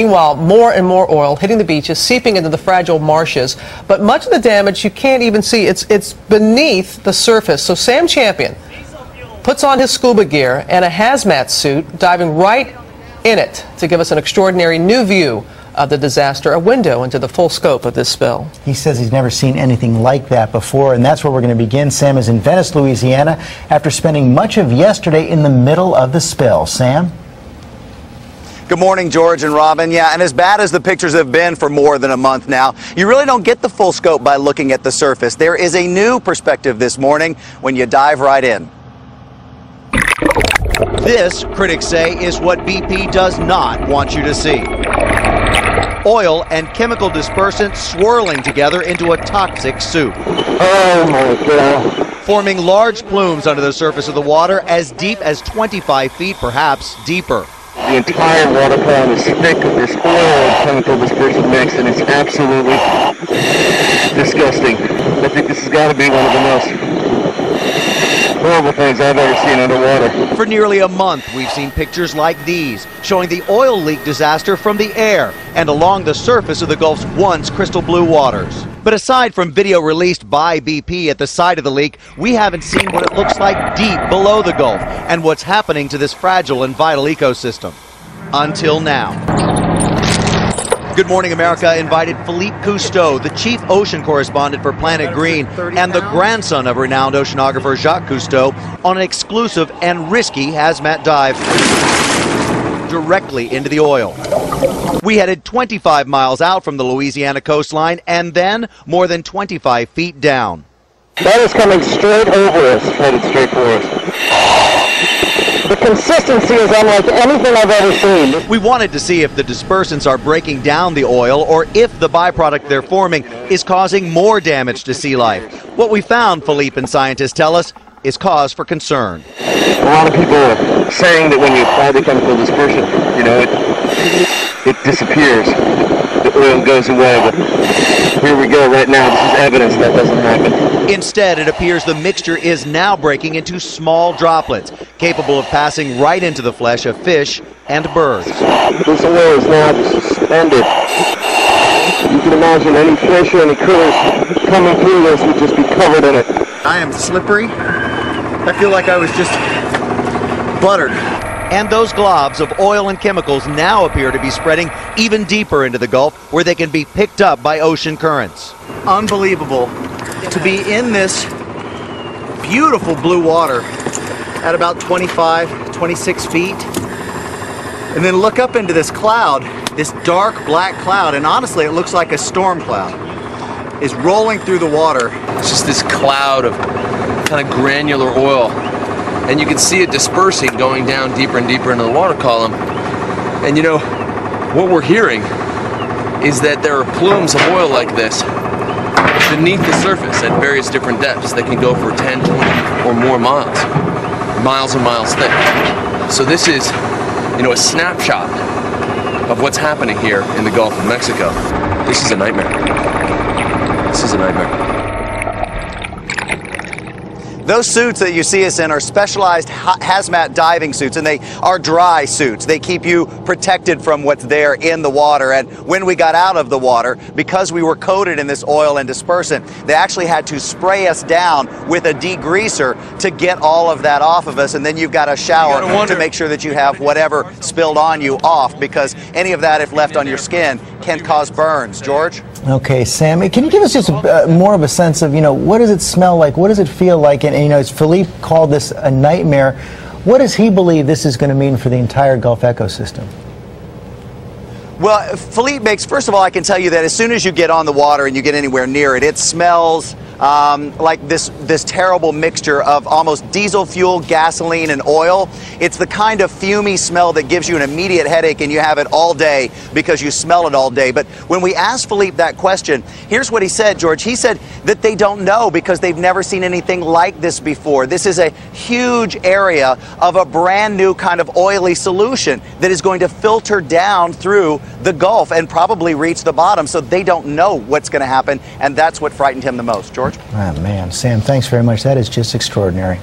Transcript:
Meanwhile, more and more oil hitting the beaches, seeping into the fragile marshes. But much of the damage you can't even see. It's beneath the surface. So Sam Champion puts on his scuba gear and a hazmat suit, diving right in it to give us an extraordinary new view of the disaster, a window into the full scope of this spill. He says he's never seen anything like that before, and that's where we're going to begin. Sam is in Venice, Louisiana, after spending much of yesterday in the middle of the spill. Sam? Good morning, George and Robin. Yeah, and as bad as the pictures have been for more than a month now, you really don't get the full scope by looking at the surface. There is a new perspective this morning when you dive right in. This, critics say, is what BP does not want you to see. Oil and chemical dispersant swirling together into a toxic soup. Oh my God. Forming large plumes under the surface of the water as deep as 25 feet, perhaps deeper. The entire water column is thick with this oil and chemical dispersant mix, and it's absolutely disgusting. I think this has got to be one of the most horrible things I've ever seen underwater. For nearly a month, we've seen pictures like these, showing the oil leak disaster from the air and along the surface of the Gulf's once crystal blue waters. But aside from video released by BP at the site of the leak, we haven't seen what it looks like deep below the Gulf and what's happening to this fragile and vital ecosystem. Until now. Good Morning America invited Philippe Cousteau, the chief ocean correspondent for Planet Green and the grandson of renowned oceanographer Jacques Cousteau, on an exclusive and risky hazmat dive directly into the oil. We headed 25 miles out from the Louisiana coastline and then more than 25 feet down. That is coming straight over us, headed straight for us. The consistency is unlike anything I've ever seen. We wanted to see if the dispersants are breaking down the oil or if the byproduct they're forming is causing more damage to sea life. What we found, Philippe and scientists tell us, is cause for concern. A lot of people are saying that when you apply the chemical dispersant, it disappears. The oil goes away, but here we go right now. This is evidence that doesn't happen. Instead, it appears the mixture is now breaking into small droplets, capable of passing right into the flesh of fish and birds. This oil is now suspended. You can imagine any fish or any critters coming through this would just be covered in it. I am slippery. I feel like I was just buttered. And those globs of oil and chemicals now appear to be spreading even deeper into the Gulf, where they can be picked up by ocean currents. Unbelievable to be in this beautiful blue water at about 25, 26 feet, and then look up into this cloud, this dark black cloud, and honestly it looks like a storm cloud, is rolling through the water. It's just this cloud of kind of granular oil, and you can see it dispersing, going down deeper and deeper into the water column. And you know, what we're hearing is that there are plumes of oil like this beneath the surface at various different depths that can go for 10, 20 or more miles. Miles and miles thick. So this is, a snapshot of what's happening here in the Gulf of Mexico. This is a nightmare. This is a nightmare. Those suits that you see us in are specialized hazmat diving suits, and they are dry suits. They keep you protected from what's there in the water. And when we got out of the water, because we were coated in this oil and dispersant, they actually had to spray us down with a degreaser to get all of that off of us. And then you've got a shower to make sure that you have whatever spilled on you off, because any of that, if left on your skin, can cause burns. George? Okay, Sam, can you give us just more of a sense of, what does it smell like? What does it feel like? And as Philippe called this a nightmare, what does he believe this is going to mean for the entire Gulf ecosystem? Well, Philippe makes, first of all, I can tell you that as soon as you get on the water and you get anywhere near it, it smells like this terrible mixture of almost diesel fuel, gasoline, and oil. It's the kind of fumey smell that gives you an immediate headache, and you have it all day because you smell it all day. But when we asked Philippe that question, here's what he said, George. He said that they don't know because they've never seen anything like this before. This is a huge area of a brand new kind of oily solution that is going to filter down through the Gulf and probably reach the bottom, so they don't know what's going to happen, and that's what frightened him the most. George? Oh, man, Sam, thanks very much. That is just extraordinary.